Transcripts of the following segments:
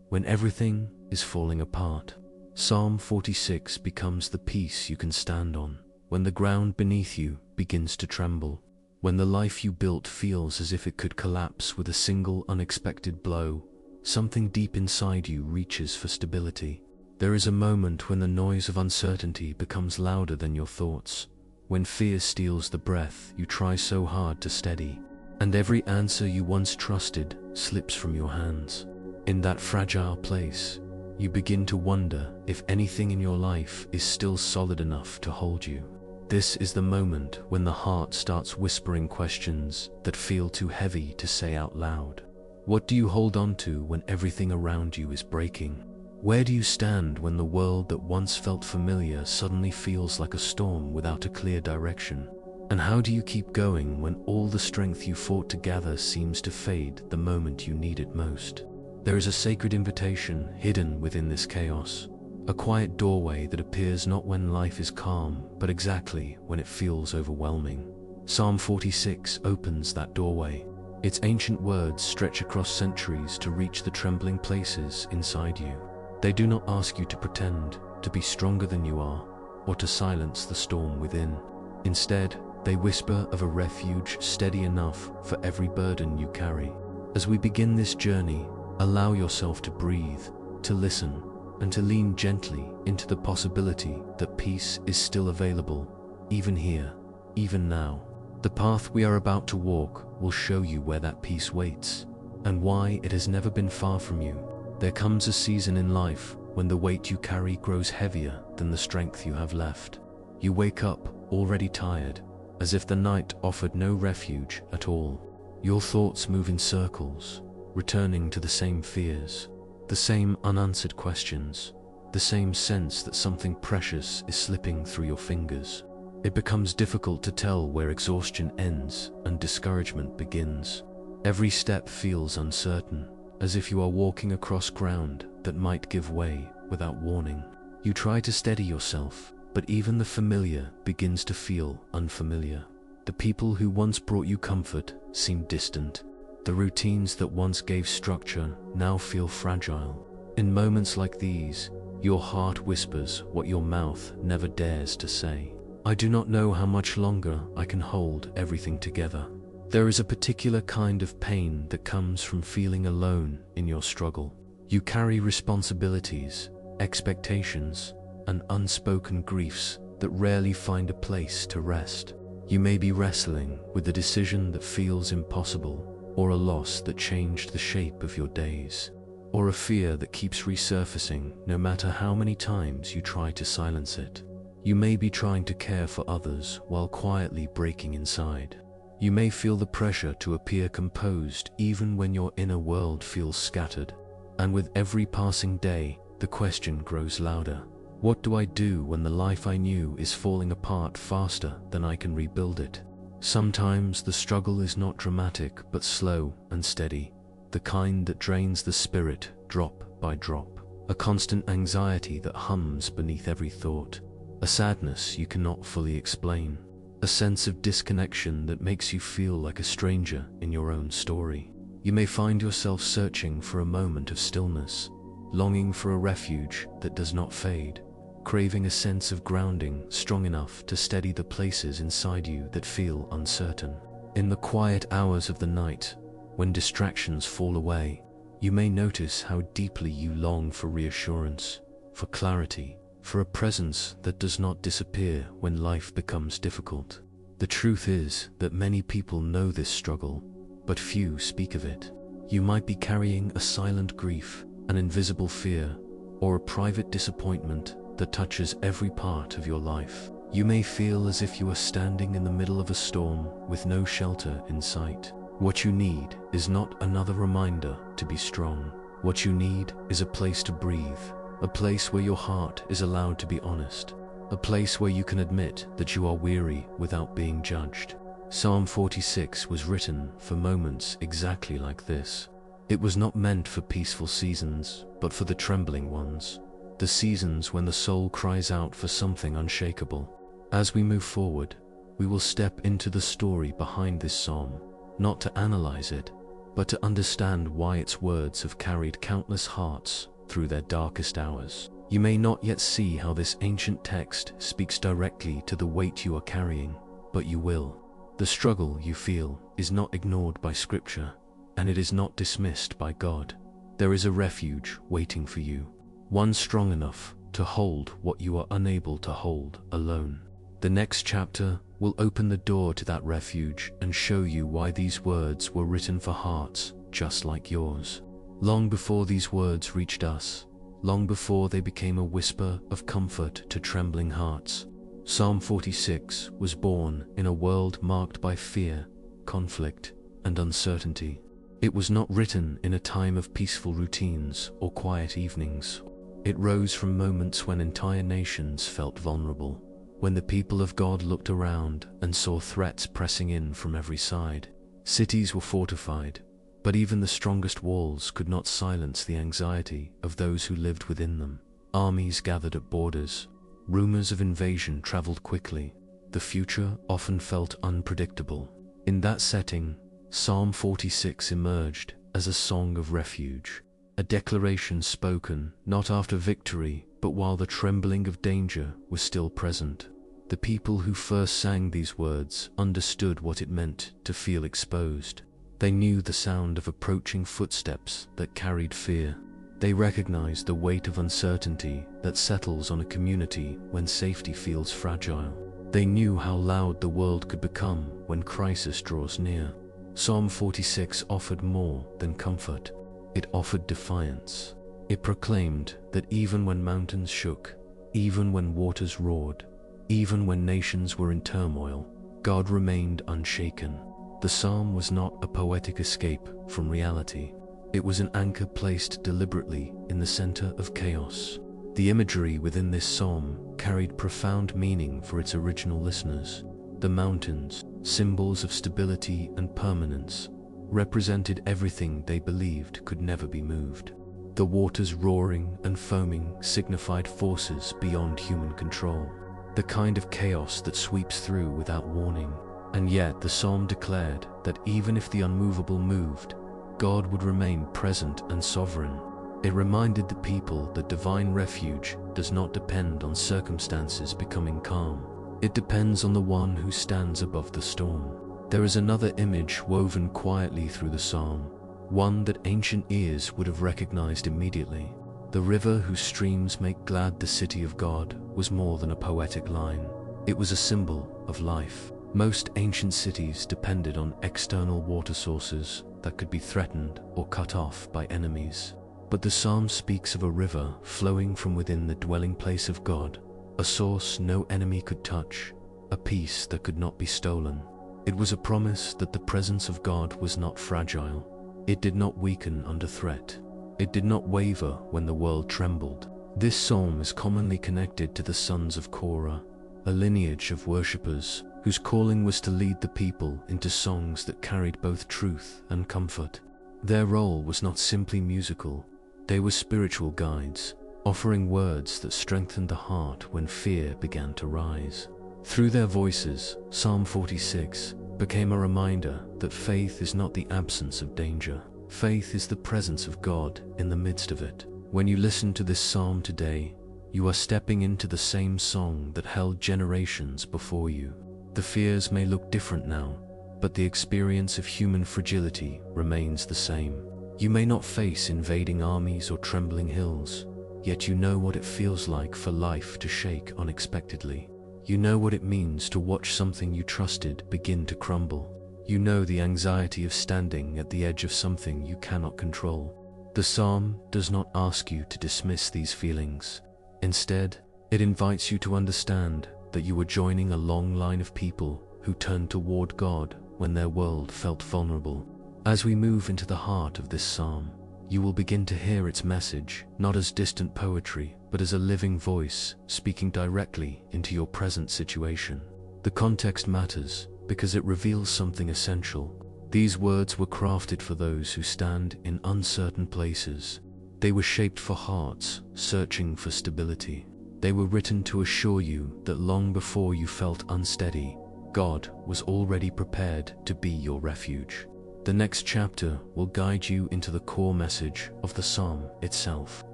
when everything is falling apart. Psalm 46 becomes the peace you can stand on, when the ground beneath you begins to tremble, when the life you built feels as if it could collapse with a single unexpected blow. Something deep inside you reaches for stability. There is a moment when the noise of uncertainty becomes louder than your thoughts, when fear steals the breath you try so hard to steady, and every answer you once trusted slips from your hands. In that fragile place, you begin to wonder if anything in your life is still solid enough to hold you. This is the moment when the heart starts whispering questions that feel too heavy to say out loud. What do you hold on to when everything around you is breaking? Where do you stand when the world that once felt familiar suddenly feels like a storm without a clear direction? And how do you keep going when all the strength you fought to gather seems to fade the moment you need it most? There is a sacred invitation hidden within this chaos, a quiet doorway that appears not when life is calm, but exactly when it feels overwhelming. Psalm 46 opens that doorway. Its ancient words stretch across centuries to reach the trembling places inside you. They do not ask you to pretend to be stronger than you are, or to silence the storm within. Instead, they whisper of a refuge steady enough for every burden you carry. As we begin this journey, allow yourself to breathe, to listen, and to lean gently into the possibility that peace is still available, even here, even now. The path we are about to walk will show you where that peace waits, and why it has never been far from you. There comes a season in life when the weight you carry grows heavier than the strength you have left. You wake up already tired, as if the night offered no refuge at all. Your thoughts move in circles, returning to the same fears, the same unanswered questions, the same sense that something precious is slipping through your fingers. It becomes difficult to tell where exhaustion ends and discouragement begins. Every step feels uncertain, as if you are walking across ground that might give way without warning. You try to steady yourself, but even the familiar begins to feel unfamiliar. The people who once brought you comfort seem distant. The routines that once gave structure now feel fragile. In moments like these, your heart whispers what your mouth never dares to say. I do not know how much longer I can hold everything together. There is a particular kind of pain that comes from feeling alone in your struggle. You carry responsibilities, expectations, and unspoken griefs that rarely find a place to rest. You may be wrestling with a decision that feels impossible, or a loss that changed the shape of your days, or a fear that keeps resurfacing no matter how many times you try to silence it. You may be trying to care for others while quietly breaking inside. You may feel the pressure to appear composed even when your inner world feels scattered. And with every passing day, the question grows louder. What do I do when the life I knew is falling apart faster than I can rebuild it? Sometimes the struggle is not dramatic but slow and steady, the kind that drains the spirit drop by drop. A constant anxiety that hums beneath every thought. A sadness you cannot fully explain. A sense of disconnection that makes you feel like a stranger in your own story. You may find yourself searching for a moment of stillness, longing for a refuge that does not fade, craving a sense of grounding strong enough to steady the places inside you that feel uncertain. In the quiet hours of the night, when distractions fall away, you may notice how deeply you long for reassurance, for clarity, for a presence that does not disappear when life becomes difficult. The truth is that many people know this struggle, but few speak of it. You might be carrying a silent grief, an invisible fear, or a private disappointment that touches every part of your life. You may feel as if you are standing in the middle of a storm with no shelter in sight. What you need is not another reminder to be strong. What you need is a place to breathe, a place where your heart is allowed to be honest, a place where you can admit that you are weary without being judged. Psalm 46 was written for moments exactly like this. It was not meant for peaceful seasons, but for the trembling ones, the seasons when the soul cries out for something unshakable. As we move forward, we will step into the story behind this psalm, not to analyze it, but to understand why its words have carried countless hearts through their darkest hours. You may not yet see how this ancient text speaks directly to the weight you are carrying, but you will. The struggle you feel is not ignored by Scripture, and it is not dismissed by God. There is a refuge waiting for you, one strong enough to hold what you are unable to hold alone. The next chapter will open the door to that refuge and show you why these words were written for hearts just like yours. Long before these words reached us, long before they became a whisper of comfort to trembling hearts, Psalm 46 was born in a world marked by fear, conflict, and uncertainty. It was not written in a time of peaceful routines or quiet evenings. It rose from moments when entire nations felt vulnerable, when the people of God looked around and saw threats pressing in from every side. Cities were fortified, but even the strongest walls could not silence the anxiety of those who lived within them. Armies gathered at borders. Rumors of invasion traveled quickly. The future often felt unpredictable. In that setting, Psalm 46 emerged as a song of refuge, a declaration spoken not after victory, but while the trembling of danger was still present. The people who first sang these words understood what it meant to feel exposed. They knew the sound of approaching footsteps that carried fear. They recognized the weight of uncertainty that settles on a community when safety feels fragile. They knew how loud the world could become when crisis draws near. Psalm 46 offered more than comfort. It offered defiance. It proclaimed that even when mountains shook, even when waters roared, even when nations were in turmoil, God remained unshaken. The psalm was not a poetic escape from reality. It was an anchor placed deliberately in the center of chaos. The imagery within this psalm carried profound meaning for its original listeners. The mountains, symbols of stability and permanence, represented everything they believed could never be moved. The waters roaring and foaming signified forces beyond human control, the kind of chaos that sweeps through without warning. And yet the psalm declared that even if the unmovable moved, God would remain present and sovereign. It reminded the people that divine refuge does not depend on circumstances becoming calm. It depends on the one who stands above the storm. There is another image woven quietly through the psalm, one that ancient ears would have recognized immediately. The river whose streams make glad the city of God was more than a poetic line. It was a symbol of life. Most ancient cities depended on external water sources that could be threatened or cut off by enemies. But the psalm speaks of a river flowing from within the dwelling place of God, a source no enemy could touch, a peace that could not be stolen. It was a promise that the presence of God was not fragile. It did not weaken under threat. It did not waver when the world trembled. This psalm is commonly connected to the sons of Korah, a lineage of worshippers whose calling was to lead the people into songs that carried both truth and comfort. Their role was not simply musical. They were spiritual guides, offering words that strengthened the heart when fear began to rise. Through their voices, Psalm 46 became a reminder that faith is not the absence of danger. Faith is the presence of God in the midst of it. When you listen to this psalm today, you are stepping into the same song that held generations before you. The fears may look different now, but the experience of human fragility remains the same. You may not face invading armies or trembling hills, yet you know what it feels like for life to shake unexpectedly. You know what it means to watch something you trusted begin to crumble. You know the anxiety of standing at the edge of something you cannot control. The psalm does not ask you to dismiss these feelings. Instead, it invites you to understand that you are joining a long line of people who turned toward God when their world felt vulnerable. As we move into the heart of this psalm, you will begin to hear its message, not as distant poetry, but as a living voice speaking directly into your present situation. The context matters because it reveals something essential. These words were crafted for those who stand in uncertain places. They were shaped for hearts searching for stability. They were written to assure you that long before you felt unsteady, God was already prepared to be your refuge. The next chapter will guide you into the core message of the psalm itself,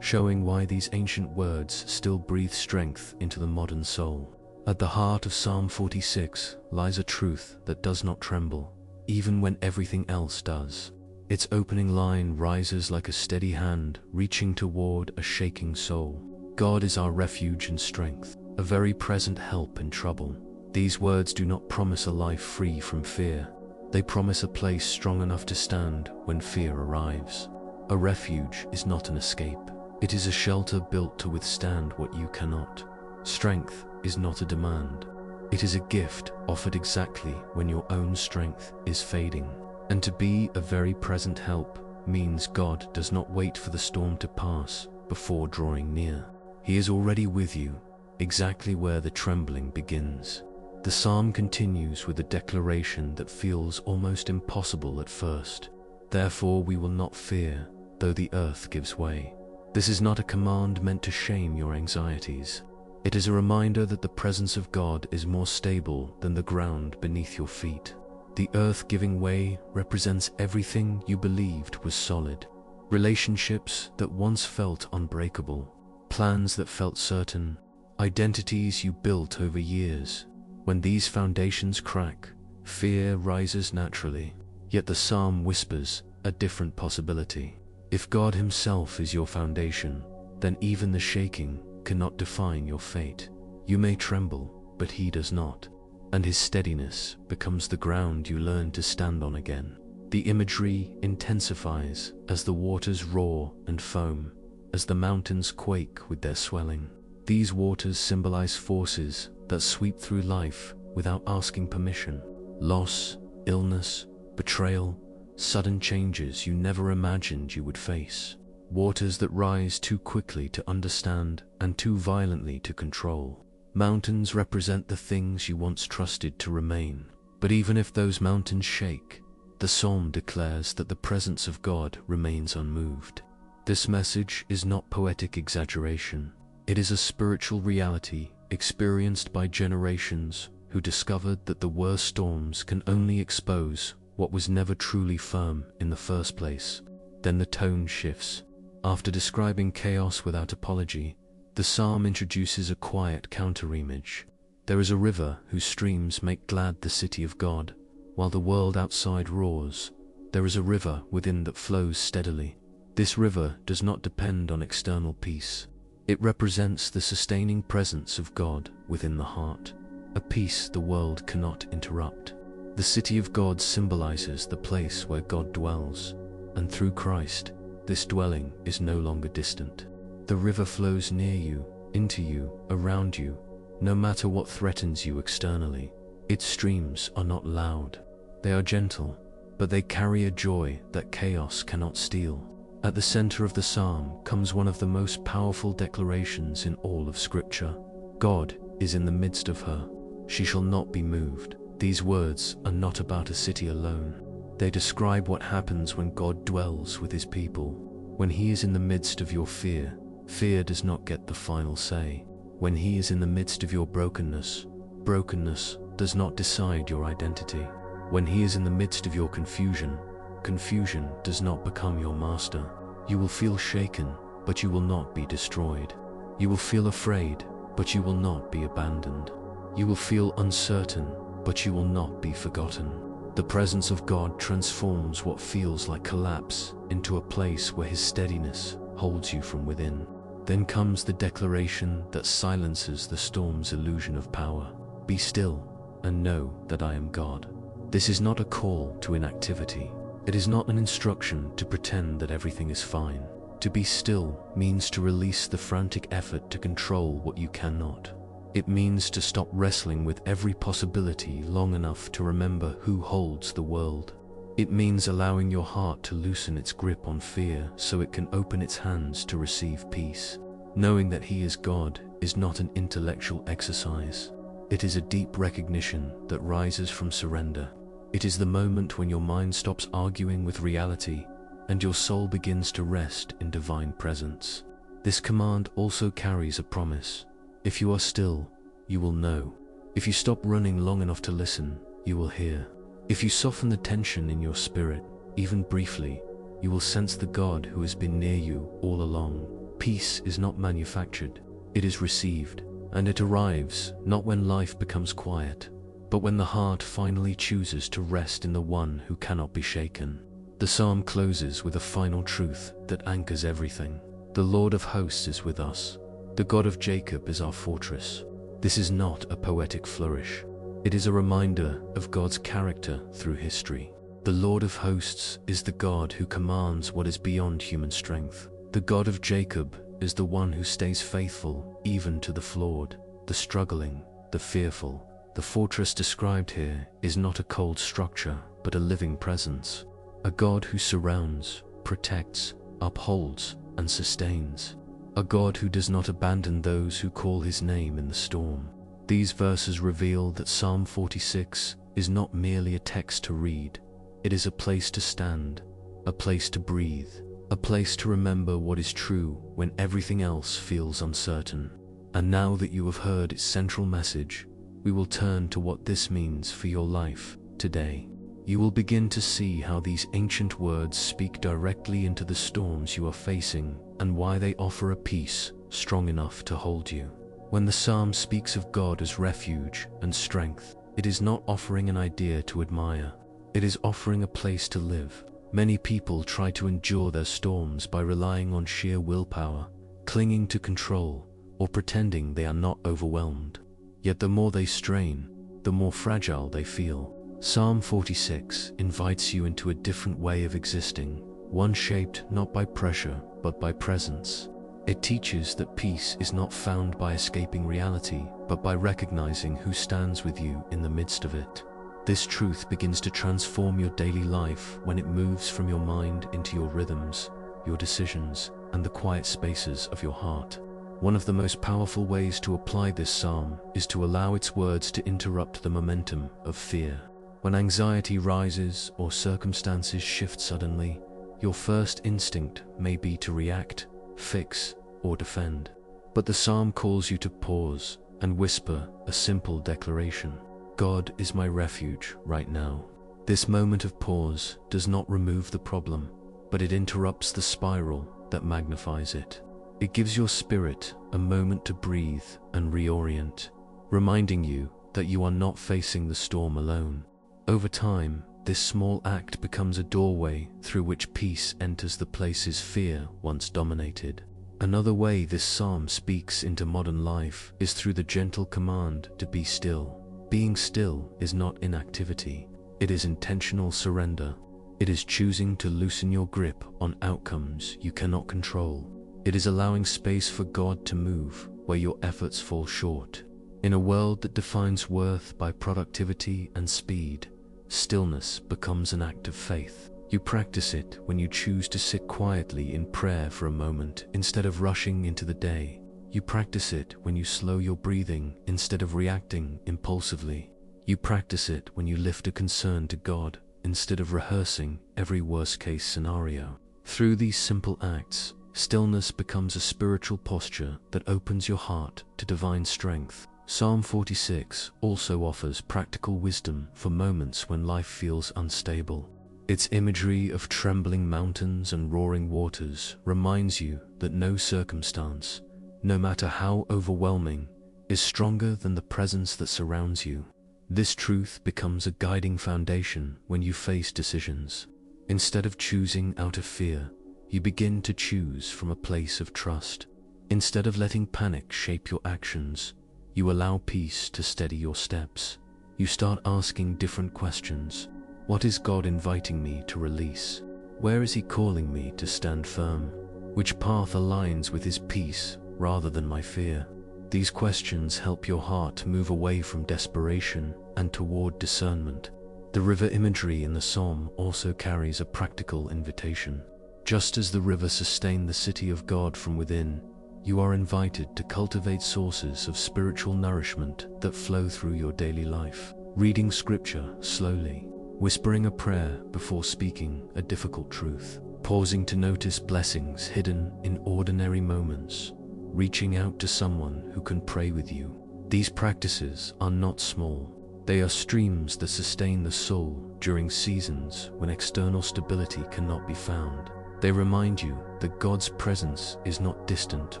showing why these ancient words still breathe strength into the modern soul. At the heart of Psalm 46 lies a truth that does not tremble, even when everything else does. Its opening line rises like a steady hand reaching toward a shaking soul. God is our refuge and strength, a very present help in trouble. These words do not promise a life free from fear. They promise a place strong enough to stand when fear arrives. A refuge is not an escape. It is a shelter built to withstand what you cannot. Strength is not a demand. It is a gift offered exactly when your own strength is fading. And to be a very present help means God does not wait for the storm to pass before drawing near. He is already with you, exactly where the trembling begins. The psalm continues with a declaration that feels almost impossible at first. Therefore we will not fear, though the earth gives way. This is not a command meant to shame your anxieties. It is a reminder that the presence of God is more stable than the ground beneath your feet. The earth giving way represents everything you believed was solid. Relationships that once felt unbreakable, plans that felt certain, identities you built over years. When these foundations crack, fear rises naturally. Yet the psalm whispers a different possibility. If God himself is your foundation, then even the shaking cannot define your fate. You may tremble, but he does not. And his steadiness becomes the ground you learn to stand on again. The imagery intensifies as the waters roar and foam, as the mountains quake with their swelling. These waters symbolize forces that sweep through life without asking permission. Loss, illness, betrayal, sudden changes you never imagined you would face. Waters that rise too quickly to understand and too violently to control. Mountains represent the things you once trusted to remain. But even if those mountains shake, the psalm declares that the presence of God remains unmoved. This message is not poetic exaggeration. It is a spiritual reality experienced by generations who discovered that the worst storms can only expose what was never truly firm in the first place. Then the tone shifts. After describing chaos without apology, the psalm introduces a quiet counter-image. There is a river whose streams make glad the city of God, while the world outside roars. There is a river within that flows steadily. This river does not depend on external peace. It represents the sustaining presence of God within the heart, a peace the world cannot interrupt. The city of God symbolizes the place where God dwells, and through Christ, this dwelling is no longer distant. The river flows near you, into you, around you, no matter what threatens you externally. Its streams are not loud. They are gentle, but they carry a joy that chaos cannot steal. At the center of the psalm comes one of the most powerful declarations in all of Scripture. God is in the midst of her. She shall not be moved. These words are not about a city alone. They describe what happens when God dwells with his people. When he is in the midst of your fear, fear does not get the final say. When he is in the midst of your brokenness, brokenness does not decide your identity. When he is in the midst of your confusion, confusion does not become your master. You will feel shaken, but you will not be destroyed. You will feel afraid, but you will not be abandoned. You will feel uncertain, but you will not be forgotten. The presence of God transforms what feels like collapse into a place where his steadiness holds you from within. Then comes the declaration that silences the storm's illusion of power. Be still and know that I am God. This is not a call to inactivity. It is not an instruction to pretend that everything is fine. To be still means to release the frantic effort to control what you cannot. It means to stop wrestling with every possibility long enough to remember who holds the world. It means allowing your heart to loosen its grip on fear so it can open its hands to receive peace. Knowing that he is God is not an intellectual exercise. It is a deep recognition that rises from surrender. It is the moment when your mind stops arguing with reality and your soul begins to rest in divine presence. This command also carries a promise. If you are still, you will know. If you stop running long enough to listen, you will hear. If you soften the tension in your spirit, even briefly, you will sense the God who has been near you all along. Peace is not manufactured, it is received, and it arrives not when life becomes quiet, but when the heart finally chooses to rest in the one who cannot be shaken. The psalm closes with a final truth that anchors everything. The Lord of hosts is with us. The God of Jacob is our fortress. This is not a poetic flourish. It is a reminder of God's character through history. The Lord of hosts is the God who commands what is beyond human strength. The God of Jacob is the one who stays faithful even to the flawed, the struggling, the fearful. The fortress described here is not a cold structure, but a living presence. A God who surrounds, protects, upholds, and sustains. A God who does not abandon those who call his name in the storm. These verses reveal that Psalm 46 is not merely a text to read. It is a place to stand, a place to breathe, a place to remember what is true when everything else feels uncertain. And now that you have heard its central message, we will turn to what this means for your life today. You will begin to see how these ancient words speak directly into the storms you are facing and why they offer a peace strong enough to hold you. When the psalm speaks of God as refuge and strength, it is not offering an idea to admire. It is offering a place to live. Many people try to endure their storms by relying on sheer willpower, clinging to control, or pretending they are not overwhelmed. Yet the more they strain, the more fragile they feel. Psalm 46 invites you into a different way of existing, one shaped not by pressure but by presence. It teaches that peace is not found by escaping reality, but by recognizing who stands with you in the midst of it. This truth begins to transform your daily life when it moves from your mind into your rhythms, your decisions, and the quiet spaces of your heart. One of the most powerful ways to apply this psalm is to allow its words to interrupt the momentum of fear. When anxiety rises or circumstances shift suddenly, your first instinct may be to react, fix, or defend. But the psalm calls you to pause and whisper a simple declaration. God is my refuge right now. This moment of pause does not remove the problem, but it interrupts the spiral that magnifies it. It gives your spirit a moment to breathe and reorient, reminding you that you are not facing the storm alone. Over time, this small act becomes a doorway through which peace enters the places fear once dominated. Another way this psalm speaks into modern life is through the gentle command to be still. Being still is not inactivity, it is intentional surrender. It is choosing to loosen your grip on outcomes you cannot control. It is allowing space for God to move where your efforts fall short. In a world that defines worth by productivity and speed, stillness becomes an act of faith. You practice it when you choose to sit quietly in prayer for a moment instead of rushing into the day. You practice it when you slow your breathing instead of reacting impulsively. You practice it when you lift a concern to God instead of rehearsing every worst-case scenario. Through these simple acts, stillness becomes a spiritual posture that opens your heart to divine strength. Psalm 46 also offers practical wisdom for moments when life feels unstable. Its imagery of trembling mountains and roaring waters reminds you that no circumstance, no matter how overwhelming, is stronger than the presence that surrounds you. This truth becomes a guiding foundation when you face decisions. Instead of choosing out of fear, you begin to choose from a place of trust. Instead of letting panic shape your actions, you allow peace to steady your steps. You start asking different questions. What is God inviting me to release? Where is He calling me to stand firm? Which path aligns with His peace rather than my fear? These questions help your heart move away from desperation and toward discernment. The river imagery in the psalm also carries a practical invitation. Just as the river sustained the city of God from within, you are invited to cultivate sources of spiritual nourishment that flow through your daily life. Reading scripture slowly, whispering a prayer before speaking a difficult truth, pausing to notice blessings hidden in ordinary moments, reaching out to someone who can pray with you. These practices are not small. They are streams that sustain the soul during seasons when external stability cannot be found. They remind you that God's presence is not distant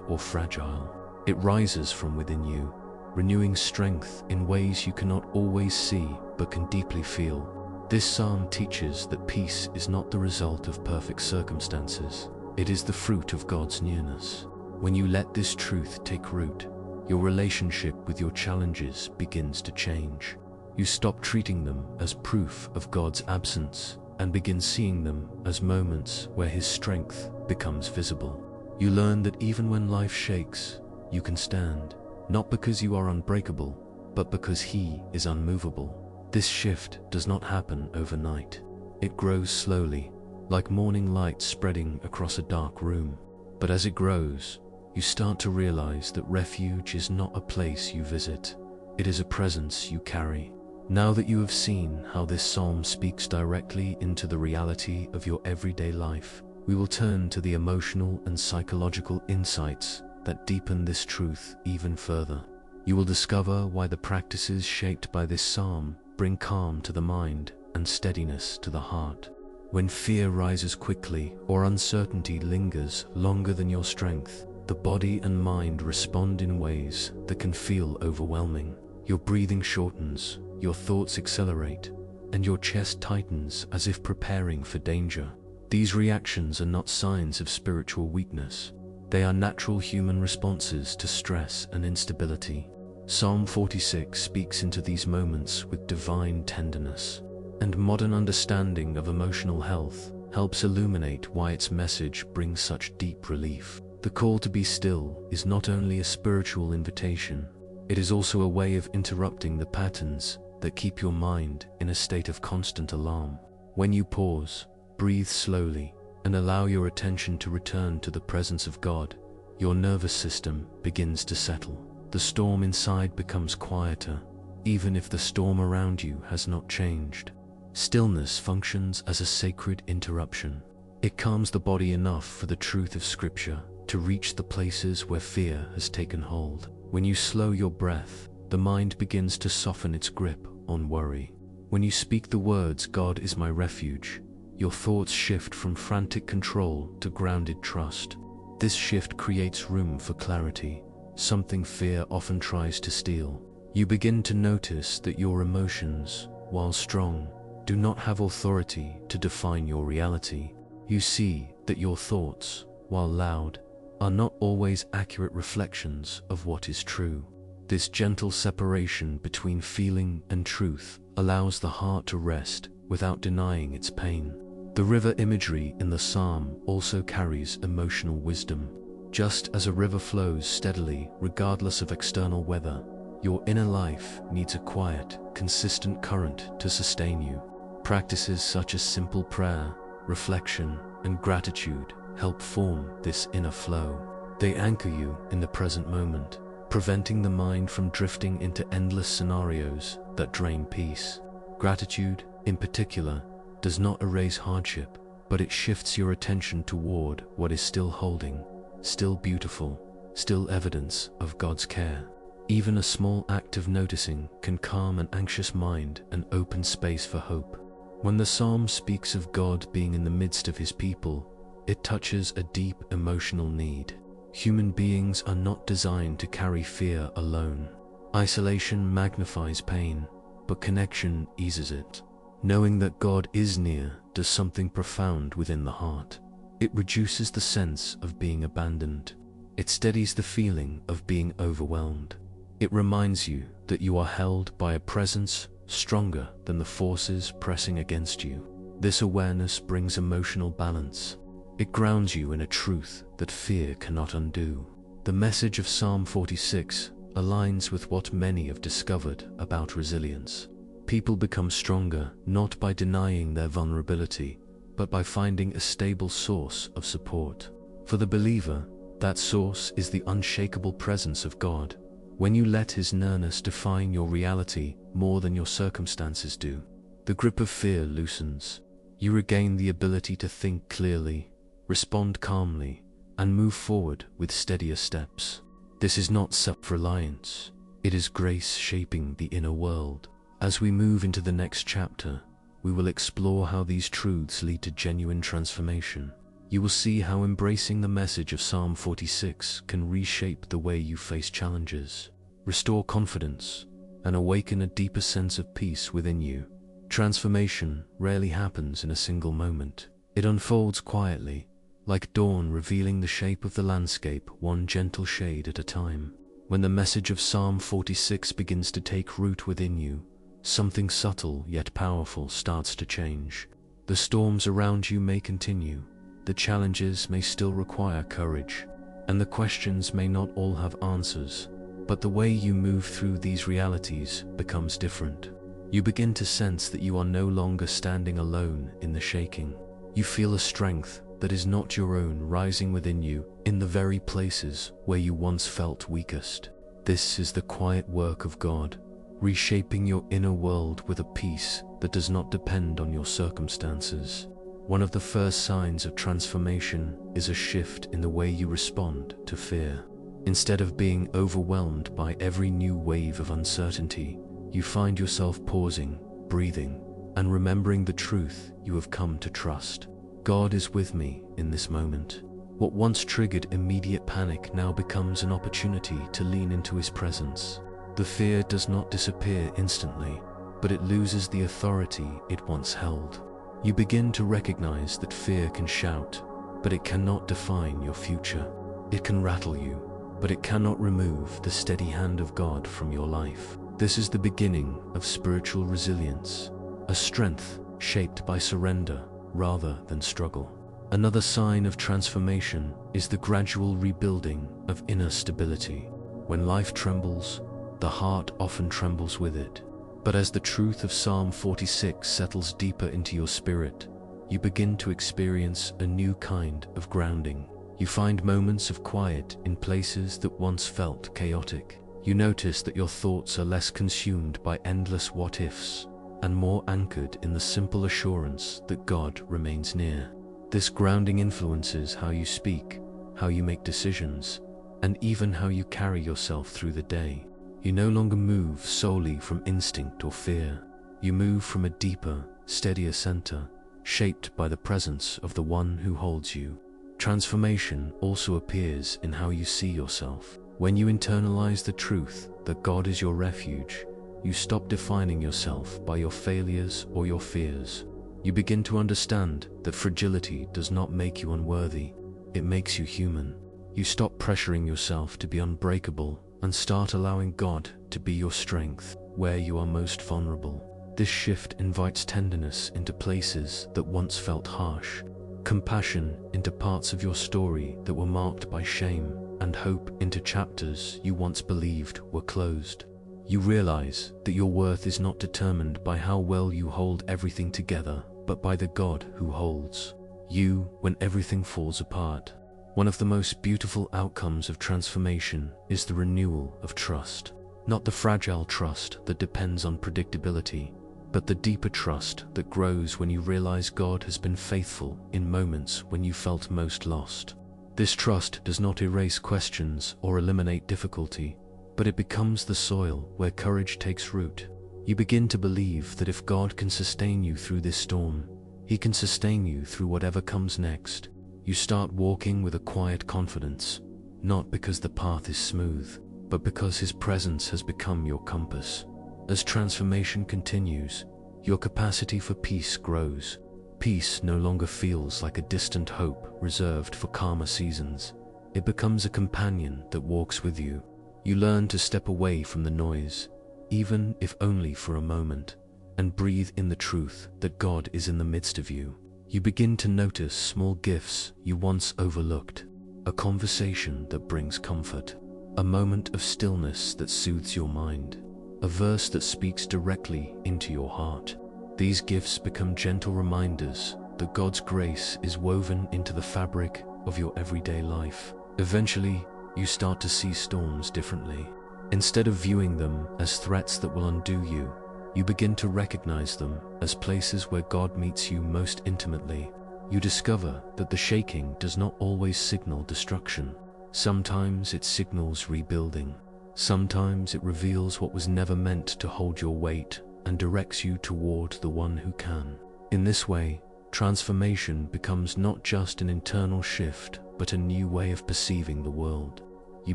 or fragile. It rises from within you, renewing strength in ways you cannot always see but can deeply feel. This psalm teaches that peace is not the result of perfect circumstances. It is the fruit of God's nearness. When you let this truth take root, your relationship with your challenges begins to change. You stop treating them as proof of God's absence and begin seeing them as moments where His strength becomes visible. You learn that even when life shakes, you can stand, not because you are unbreakable, but because He is unmovable. This shift does not happen overnight. It grows slowly, like morning light spreading across a dark room. But as it grows, you start to realize that refuge is not a place you visit. It is a presence you carry. Now that you have seen how this psalm speaks directly into the reality of your everyday life, we will turn to the emotional and psychological insights that deepen this truth even further. You will discover why the practices shaped by this psalm bring calm to the mind and steadiness to the heart. When fear rises quickly or uncertainty lingers longer than your strength, the body and mind respond in ways that can feel overwhelming. Your breathing shortens, your thoughts accelerate, and your chest tightens as if preparing for danger. These reactions are not signs of spiritual weakness. They are natural human responses to stress and instability. Psalm 46 speaks into these moments with divine tenderness, and modern understanding of emotional health helps illuminate why its message brings such deep relief. The call to be still is not only a spiritual invitation, it is also a way of interrupting the patterns that keep your mind in a state of constant alarm. When you pause, breathe slowly, and allow your attention to return to the presence of God, your nervous system begins to settle. The storm inside becomes quieter, even if the storm around you has not changed. Stillness functions as a sacred interruption. It calms the body enough for the truth of Scripture to reach the places where fear has taken hold. When you slow your breath, the mind begins to soften its grip on worry. When you speak the words, "God is my refuge," your thoughts shift from frantic control to grounded trust. This shift creates room for clarity, something fear often tries to steal. You begin to notice that your emotions, while strong, do not have authority to define your reality. You see that your thoughts, while loud, are not always accurate reflections of what is true. This gentle separation between feeling and truth allows the heart to rest without denying its pain. The river imagery in the psalm also carries emotional wisdom. Just as a river flows steadily regardless of external weather, your inner life needs a quiet, consistent current to sustain you. Practices such as simple prayer, reflection, and gratitude help form this inner flow. They anchor you in the present moment, preventing the mind from drifting into endless scenarios that drain peace. Gratitude, in particular, does not erase hardship, but it shifts your attention toward what is still holding, still beautiful, still evidence of God's care. Even a small act of noticing can calm an anxious mind and open space for hope. When the psalm speaks of God being in the midst of His people, it touches a deep emotional need. Human beings are not designed to carry fear alone. Isolation magnifies pain, but connection eases it. Knowing that God is near does something profound within the heart. It reduces the sense of being abandoned. It steadies the feeling of being overwhelmed. It reminds you that you are held by a presence stronger than the forces pressing against you. This awareness brings emotional balance. It grounds you in a truth that fear cannot undo. The message of Psalm 46 aligns with what many have discovered about resilience. People become stronger not by denying their vulnerability, but by finding a stable source of support. For the believer, that source is the unshakable presence of God. When you let His nearness define your reality more than your circumstances do, the grip of fear loosens. You regain the ability to think clearly, respond calmly, and move forward with steadier steps. This is not self-reliance. It is grace shaping the inner world. As we move into the next chapter, we will explore how these truths lead to genuine transformation. You will see how embracing the message of Psalm 46 can reshape the way you face challenges, restore confidence, and awaken a deeper sense of peace within you. Transformation rarely happens in a single moment. It unfolds quietly, like dawn revealing the shape of the landscape one gentle shade at a time. When the message of Psalm 46 begins to take root within you, something subtle yet powerful starts to change. The storms around you may continue, the challenges may still require courage, and the questions may not all have answers, but the way you move through these realities becomes different. You begin to sense that you are no longer standing alone in the shaking. You feel a strength that is not your own rising within you in the very places where you once felt weakest. This is the quiet work of God, reshaping your inner world with a peace that does not depend on your circumstances. One of the first signs of transformation is a shift in the way you respond to fear. Instead of being overwhelmed by every new wave of uncertainty, you find yourself pausing, breathing, and remembering the truth you have come to trust. God is with me in this moment. What once triggered immediate panic now becomes an opportunity to lean into His presence. The fear does not disappear instantly, but it loses the authority it once held. You begin to recognize that fear can shout, but it cannot define your future. It can rattle you, but it cannot remove the steady hand of God from your life. This is the beginning of spiritual resilience, a strength shaped by surrender rather than struggle. Another sign of transformation is the gradual rebuilding of inner stability. When life trembles, the heart often trembles with it. But as the truth of Psalm 46 settles deeper into your spirit, you begin to experience a new kind of grounding. You find moments of quiet in places that once felt chaotic. You notice that your thoughts are less consumed by endless what-ifs and more anchored in the simple assurance that God remains near. This grounding influences how you speak, how you make decisions, and even how you carry yourself through the day. You no longer move solely from instinct or fear. You move from a deeper, steadier center, shaped by the presence of the one who holds you. Transformation also appears in how you see yourself. When you internalize the truth that God is your refuge, you stop defining yourself by your failures or your fears. You begin to understand that fragility does not make you unworthy, it makes you human. You stop pressuring yourself to be unbreakable and start allowing God to be your strength where you are most vulnerable. This shift invites tenderness into places that once felt harsh, compassion into parts of your story that were marked by shame, and hope into chapters you once believed were closed. You realize that your worth is not determined by how well you hold everything together, but by the God who holds you when everything falls apart. One of the most beautiful outcomes of transformation is the renewal of trust. Not the fragile trust that depends on predictability, but the deeper trust that grows when you realize God has been faithful in moments when you felt most lost. This trust does not erase questions or eliminate difficulty, but it becomes the soil where courage takes root. You begin to believe that if God can sustain you through this storm, He can sustain you through whatever comes next. You start walking with a quiet confidence, not because the path is smooth, but because His presence has become your compass. As transformation continues, your capacity for peace grows. Peace no longer feels like a distant hope reserved for calmer seasons. It becomes a companion that walks with you. You learn to step away from the noise, even if only for a moment, and breathe in the truth that God is in the midst of you. You begin to notice small gifts you once overlooked, a conversation that brings comfort, a moment of stillness that soothes your mind, a verse that speaks directly into your heart. These gifts become gentle reminders that God's grace is woven into the fabric of your everyday life. Eventually, you start to see storms differently. Instead of viewing them as threats that will undo you, you begin to recognize them as places where God meets you most intimately. You discover that the shaking does not always signal destruction. Sometimes it signals rebuilding. Sometimes it reveals what was never meant to hold your weight, and directs you toward the one who can. In this way, transformation becomes not just an internal shift, but a new way of perceiving the world. You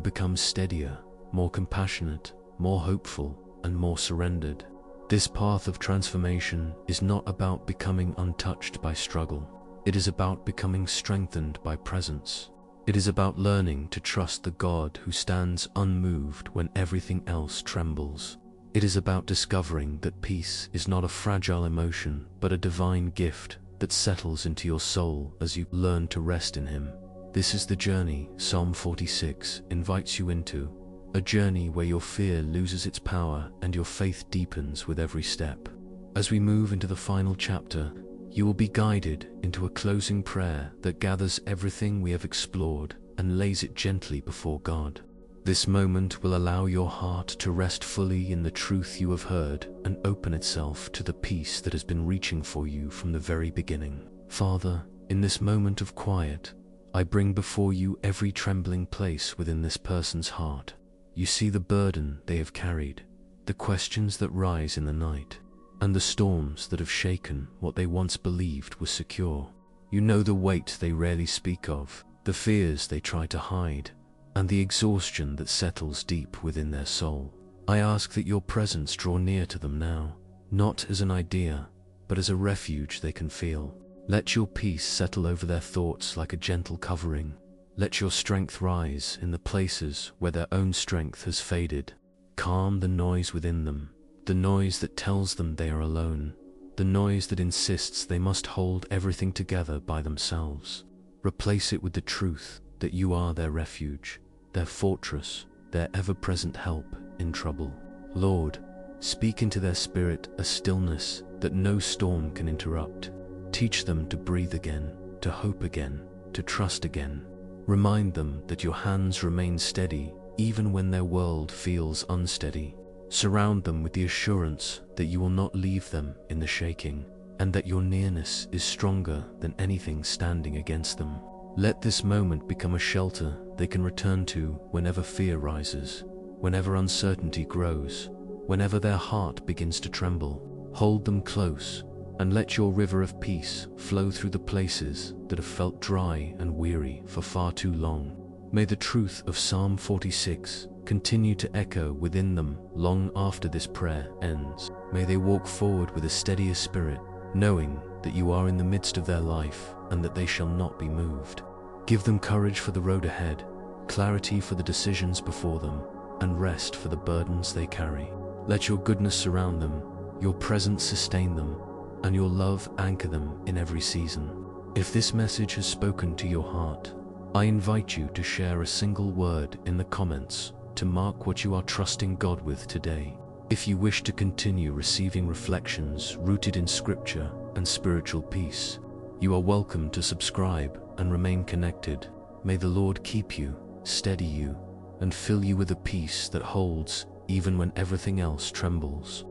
become steadier, more compassionate, more hopeful, and more surrendered. This path of transformation is not about becoming untouched by struggle. It is about becoming strengthened by presence. It is about learning to trust the God who stands unmoved when everything else trembles. It is about discovering that peace is not a fragile emotion, but a divine gift that settles into your soul as you learn to rest in Him. This is the journey Psalm 46 invites you into, a journey where your fear loses its power and your faith deepens with every step. As we move into the final chapter, you will be guided into a closing prayer that gathers everything we have explored and lays it gently before God. This moment will allow your heart to rest fully in the truth you have heard and open itself to the peace that has been reaching for you from the very beginning. Father, in this moment of quiet, I bring before you every trembling place within this person's heart. You see the burden they have carried, the questions that rise in the night, and the storms that have shaken what they once believed was secure. You know the weight they rarely speak of, the fears they try to hide, and the exhaustion that settles deep within their soul. I ask that your presence draw near to them now, not as an idea, but as a refuge they can feel. Let your peace settle over their thoughts like a gentle covering. Let your strength rise in the places where their own strength has faded. Calm the noise within them, the noise that tells them they are alone, the noise that insists they must hold everything together by themselves. Replace it with the truth that you are their refuge, their fortress, their ever-present help in trouble. Lord, speak into their spirit a stillness that no storm can interrupt. Teach them to breathe again, to hope again, to trust again. Remind them that your hands remain steady even when their world feels unsteady. Surround them with the assurance that you will not leave them in the shaking, and that your nearness is stronger than anything standing against them. Let this moment become a shelter they can return to whenever fear rises, whenever uncertainty grows, whenever their heart begins to tremble. Hold them close, and let your river of peace flow through the places that have felt dry and weary for far too long. May the truth of Psalm 46 continue to echo within them long after this prayer ends. May they walk forward with a steadier spirit, knowing that you are in the midst of their life and that they shall not be moved. Give them courage for the road ahead, clarity for the decisions before them, and rest for the burdens they carry. Let your goodness surround them, your presence sustain them, and your love anchor them in every season. If this message has spoken to your heart, I invite you to share a single word in the comments to mark what you are trusting God with today. If you wish to continue receiving reflections rooted in Scripture and spiritual peace, you are welcome to subscribe and remain connected. May the Lord keep you, steady you, and fill you with a peace that holds even when everything else trembles.